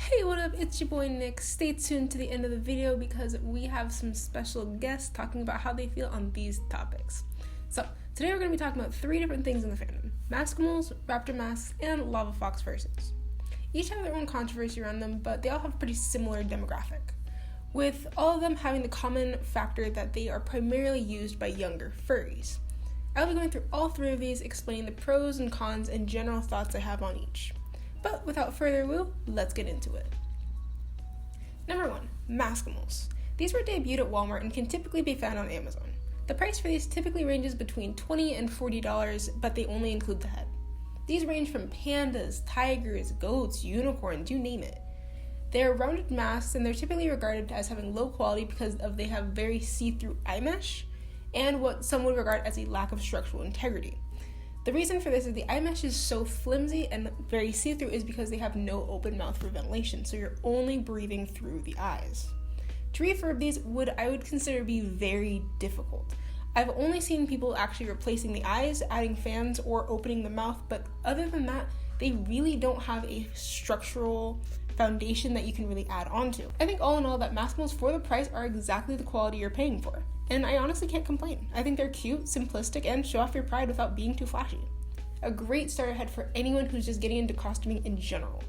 Hey, what up? It's your boy Nick. Stay tuned to the end of the video because we have some special guests talking about how they feel on these topics. So, today we're going to be talking about 3 different things in the fandom: Maskimals, Raptormasks, and Lavafox Fursuits. Each have their own controversy around them, but they all have a pretty similar demographic, with all of them having the common factor that they are primarily used by younger furries. I'll be going through all 3 of these, explaining the pros and cons and general thoughts I have on each. But without further ado, let's get into it. Number 1, Maskimals. These were debuted at Walmart and can typically be found on Amazon. The price for these typically ranges between $20 and $40, but they only include the head. These range from pandas, tigers, goats, unicorns, you name it. They are rounded masks and they're typically regarded as having low quality because they have very see-through eye mesh and what some would regard as a lack of structural integrity. The reason for this is the eye mesh is so flimsy and very see-through is because they have no open mouth for ventilation, so you're only breathing through the eyes. To refurb these I would consider to be very difficult. I've only seen people actually replacing the eyes, adding fans, or opening the mouth, but other than that, they really don't have a structural foundation that you can really add onto. I think all in all that Maskimals for the price are exactly the quality you're paying for. And I honestly can't complain. I think they're cute, simplistic, and show off your pride without being too flashy. A great starter head for anyone who's just getting into costuming in general.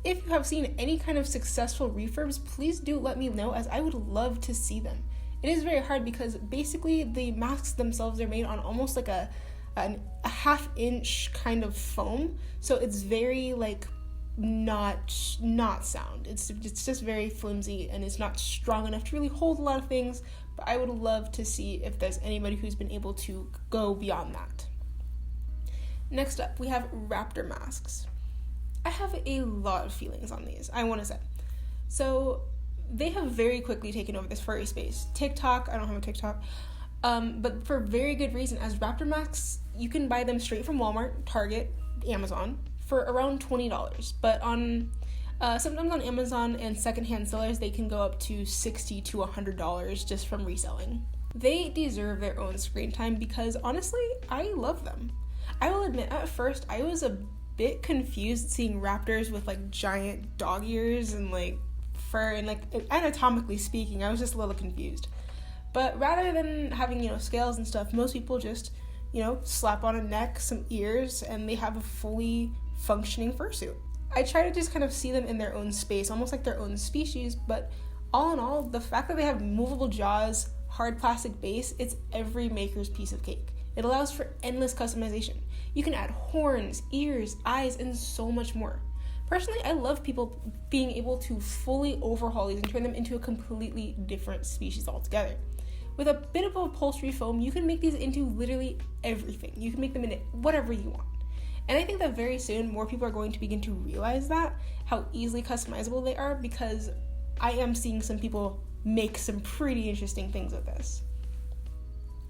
If you have seen any kind of successful refurbs, please do let me know, as I would love to see them. It is very hard because basically the masks themselves are made on almost like a half-inch kind of foam, so it's very not sound. It's just very flimsy and it's not strong enough to really hold a lot of things, but I would love to see if there's anybody who's been able to go beyond that. Next up, we have Raptormasks. I have a lot of feelings on these, I want to say. So they have very quickly taken over this furry space. TikTok, I don't have a TikTok, but for very good reason, as Raptormasks, you can buy them straight from Walmart, Target, Amazon, for around $20, but on sometimes on Amazon and secondhand sellers, they can go up to $60 to $100 just from reselling. They deserve their own screen time because honestly, I love them. I will admit, at first, I was a bit confused seeing raptors with giant dog ears and fur and anatomically speaking, I was just a little confused. But rather than having scales and stuff, most people just slap on a neck, some ears, and they have a fully functioning fursuit. I try to just kind of see them in their own space, almost like their own species, but all in all, the fact that they have movable jaws, hard plastic base, it's every maker's piece of cake. It allows for endless customization. You can add horns, ears, eyes, and so much more. Personally, I love people being able to fully overhaul these and turn them into a completely different species altogether. With a bit of upholstery foam, you can make these into literally everything. You can make them into whatever you want. And I think that very soon, more people are going to begin to realize how easily customizable they are, because I am seeing some people make some pretty interesting things with this.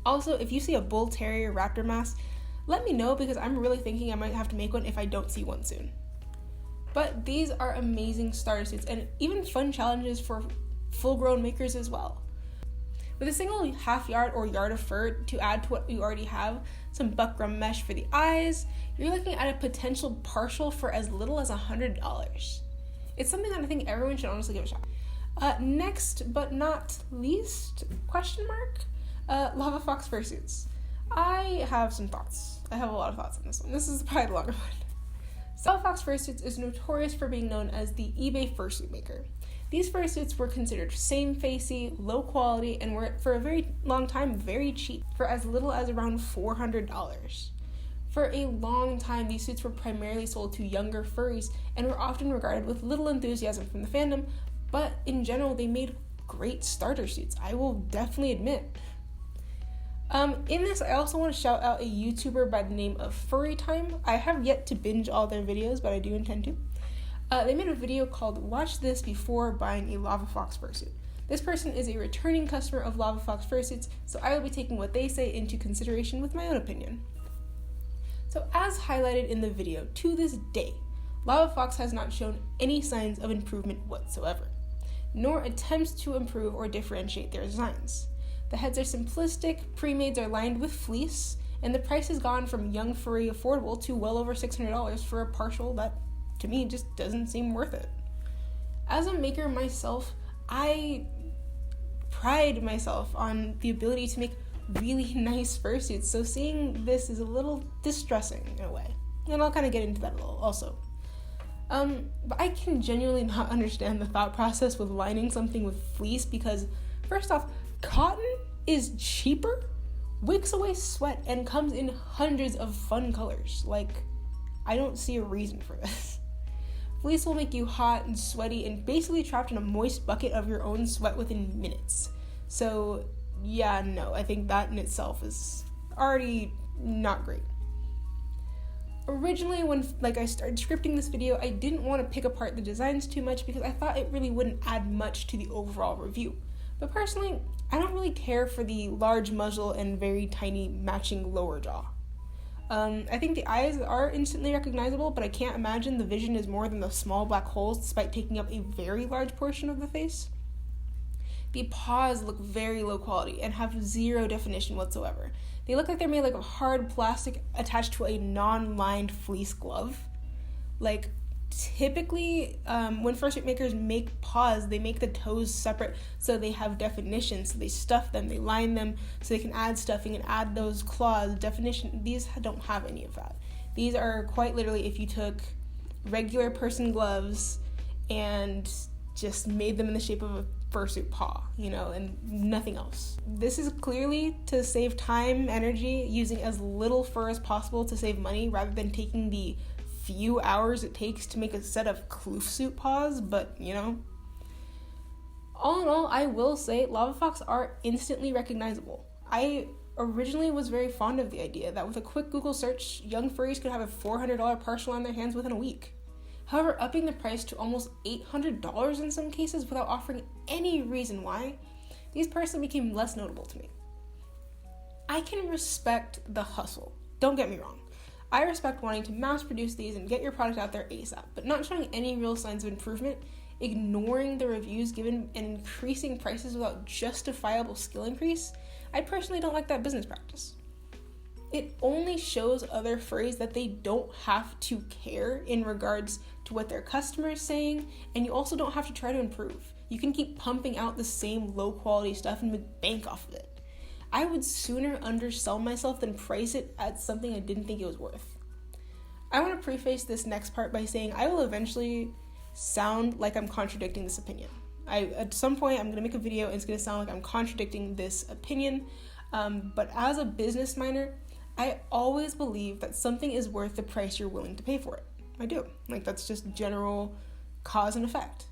Also, if you see a bull terrier raptor mask, let me know, because I'm really thinking I might have to make one if I don't see one soon. But these are amazing starter suits and even fun challenges for full-grown makers as well. With a single half yard or yard of fur to add to what you already have, some buckram mesh for the eyes, you're looking at a potential partial for as little as $100. It's something that I think everyone should honestly give a shot. Next, but not least, Lavafox Fursuits. I have some thoughts. I have a lot of thoughts on this one. This is probably the longer one. Lavafox Fursuits is notorious for being known as the eBay fursuit maker. These fursuits were considered same-facey, low quality, and were for a very long time very cheap, for as little as around $400. For a long time, these suits were primarily sold to younger furries and were often regarded with little enthusiasm from the fandom, but in general, they made great starter suits, I will definitely admit. In this, I also want to shout out a YouTuber by the name of Fursuiting. I have yet to binge all their videos, but I do intend to. They made a video called "Watch This Before Buying a Lavafox Fursuit." This person is a returning customer of Lavafox Fursuits, so I will be taking what they say into consideration with my own opinion. So as highlighted in the video, to this day, Lavafox has not shown any signs of improvement whatsoever, nor attempts to improve or differentiate their designs. The heads are simplistic, pre-mades are lined with fleece, and the price has gone from young furry affordable to well over $600 for a partial that, to me, just doesn't seem worth it. As a maker myself, I pride myself on the ability to make really nice fursuits, so seeing this is a little distressing in a way, and I'll kind of get into that a little also. But I can genuinely not understand the thought process with lining something with fleece, because first off, cotton is cheaper, wicks away sweat, and comes in hundreds of fun colors. Like, I don't see a reason for this. Fleece will make you hot and sweaty and basically trapped in a moist bucket of your own sweat within minutes. So yeah, no, I think that in itself is already not great. Originally, when I started scripting this video, I didn't want to pick apart the designs too much because I thought it really wouldn't add much to the overall review. But personally, I don't really care for the large muzzle and very tiny matching lower jaw. I think the eyes are instantly recognizable, but I can't imagine the vision is more than the small black holes despite taking up a very large portion of the face. The paws look very low quality and have zero definition whatsoever. They look like they're made of hard plastic attached to a non-lined fleece glove. Typically, when fursuit makers make paws, they make the toes separate so they have definition. So they stuff them, they line them so they can add stuffing and add those claws, definition. These don't have any of that. These are quite literally if you took regular person gloves and just made them in the shape of a fursuit paw, and nothing else. This is clearly to save time, energy, using as little fur as possible to save money rather than taking the few hours it takes to make a set of kloof suit paws, but all in all, I will say Lavafox are instantly recognizable. I originally was very fond of the idea that with a quick Google search, young furries could have a $400 partial on their hands within a week. However, upping the price to almost $800 in some cases without offering any reason why, these personally became less notable to me. I can respect the hustle, don't get me wrong. I respect wanting to mass produce these and get your product out there ASAP, but not showing any real signs of improvement, ignoring the reviews given, and increasing prices without justifiable skill increase, I personally don't like that business practice. It only shows other furries that they don't have to care in regards to what their customer is saying, and you also don't have to try to improve. You can keep pumping out the same low quality stuff and make bank off of it. I would sooner undersell myself than price it at something I didn't think it was worth. I want to preface this next part by saying I will eventually sound like I'm contradicting this opinion. At some point I'm going to make a video and it's going to sound like I'm contradicting this opinion, but as a business minor, I always believe that something is worth the price you're willing to pay for it. I do. That's just general cause and effect.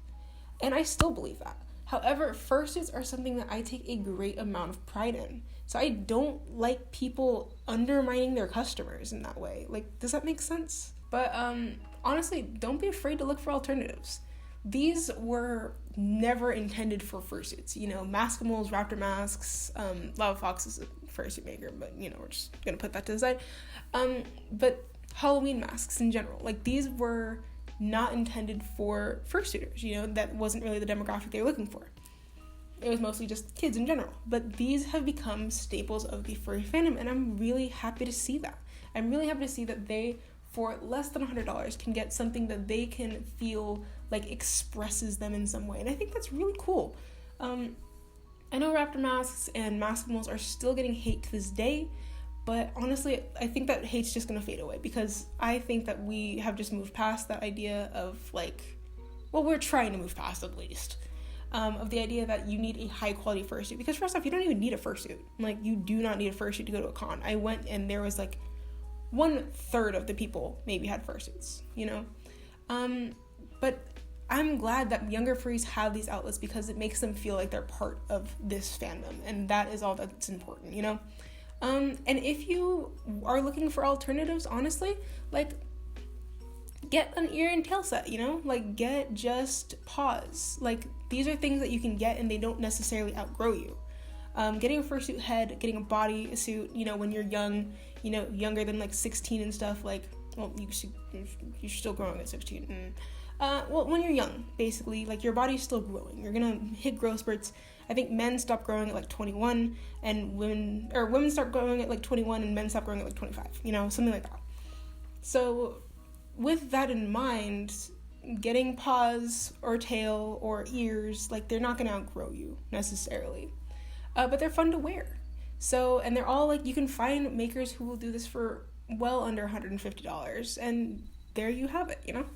And I still believe that. However, fursuits are something that I take a great amount of pride in. So I don't like people undermining their customers in that way. Does that make sense? But honestly, don't be afraid to look for alternatives. These were never intended for fursuits. Maskimals, Raptormasks, Lavafox is a fursuit maker, but we're just gonna put that to the side. But Halloween masks in general, these were not intended for fursuiters, that wasn't really the demographic they were looking for. It was mostly just kids in general, but these have become staples of the furry fandom, and I'm really happy to see that. I'm really happy to see that they, for less than $100, can get something that they can feel expresses them in some way, and I think that's really cool. I know Raptormasks and Maskimals are still getting hate to this day, but honestly, I think that hate's just gonna fade away because I think that we have just moved past that idea of we're trying to move past at least, of the idea that you need a high quality fursuit. Because first off, you don't even need a fursuit. You do not need a fursuit to go to a con. I went and there was 1/3 of the people maybe had fursuits, but I'm glad that younger furries have these outlets because it makes them feel like they're part of this fandom, and that is all that's important, And if you are looking for alternatives, honestly, get an ear and tail set, get just paws. These are things that you can get and they don't necessarily outgrow you. Getting a fursuit head, getting a body suit, when you're young, younger than 16 and stuff, you're still growing at 16. When you're young, basically, your body's still growing. You're gonna hit growth spurts. I think men stop growing at 21 and women start growing at 21 and men stop growing at 25, something like that. So with that in mind, getting paws or tail or ears, like, they're not going to outgrow you necessarily. But they're fun to wear. So, and they're all, like, you can find makers who will do this for well under $150, and there you have it, you know?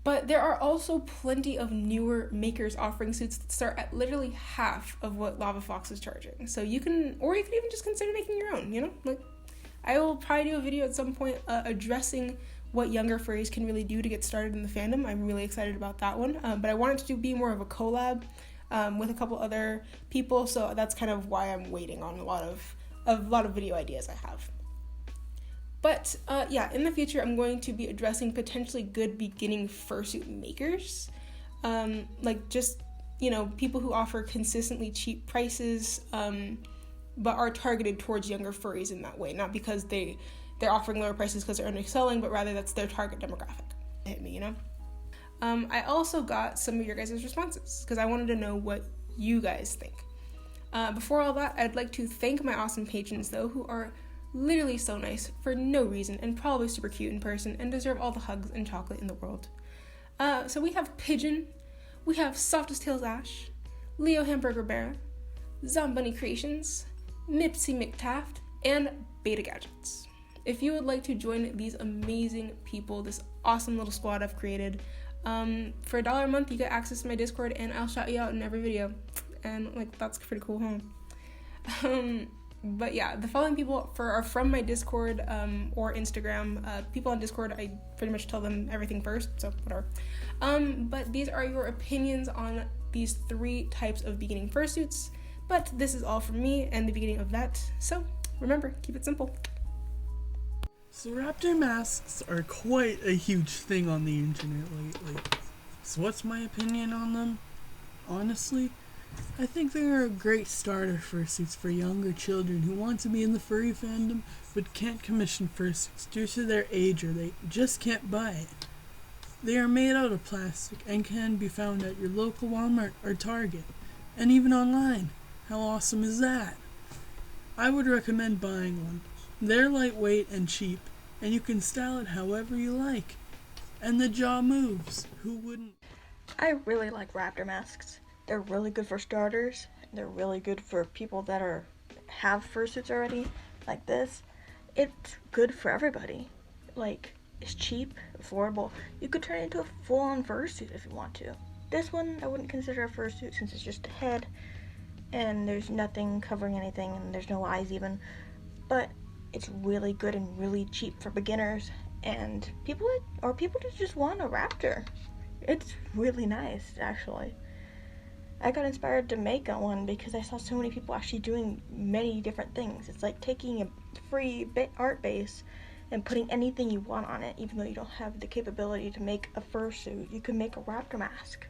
But there are also plenty of newer makers offering suits that start at literally half of what Lavafox is charging. So you can even just consider making your own, you know? Like, I will probably do a video at some point addressing what younger furries can really do to get started in the fandom. I'm really excited about that one. But I wanted to be more of a collab with a couple other people, so that's kind of why I'm waiting on a lot of video ideas I have. But yeah, in the future, I'm going to be addressing potentially good beginning fursuit makers, like, just, you know, people who offer consistently cheap prices, but are targeted towards younger furries in that way, not because they're offering lower prices because they're underselling, but rather that's their target demographic. Hit me, you know? I also got some of your guys' responses because I wanted to know what you guys think. Before all that, I'd like to thank my awesome patrons, though, who are literally so nice for no reason and probably super cute in person and deserve all the hugs and chocolate in the world. So we have Pigeon, we have Softest Tails Ash, Leo Hamburger Bear, Zombunny Creations, Mipsy McTaft, and Beta Gadgets. If you would like to join these amazing people, this awesome little squad I've created, for $1 a month you get access to my Discord, and I'll shout you out in every video, and, like, that's pretty cool, huh? But yeah, the following people are from my Discord or Instagram. People on Discord, I pretty much tell them everything first, so whatever. But these are your opinions on these 3 types of beginning fursuits. But this is all from me and the beginning of that. So remember, keep it simple. So Raptor masks are quite a huge thing on the internet lately. So what's my opinion on them? Honestly, I think they're a great starter fursuits for younger children who want to be in the furry fandom but can't commission fursuits due to their age or they just can't buy it. They are made out of plastic and can be found at your local Walmart or Target, and even online. How awesome is that? I would recommend buying one. They're lightweight and cheap, and you can style it however you like. And the jaw moves. Who wouldn't? I really like Raptor masks. They're really good for starters. They're really good for people that have fursuits already, like this. It's good for everybody. Like, it's cheap, affordable. You could turn it into a full-on fursuit if you want to. This one I wouldn't consider a fursuit since it's just a head, and there's nothing covering anything, and there's no eyes even. But it's really good and really cheap for beginners and people that just want a raptor. It's really nice, actually. I got inspired to make one because I saw so many people actually doing many different things. It's like taking a free art base and putting anything you want on it, even though you don't have the capability to make a fursuit. You can make a raptor mask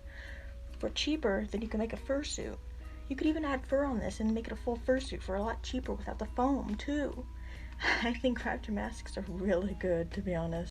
for cheaper than you can make a fursuit. You could even add fur on this and make it a full fursuit for a lot cheaper without the foam, too. I think raptor masks are really good, to be honest.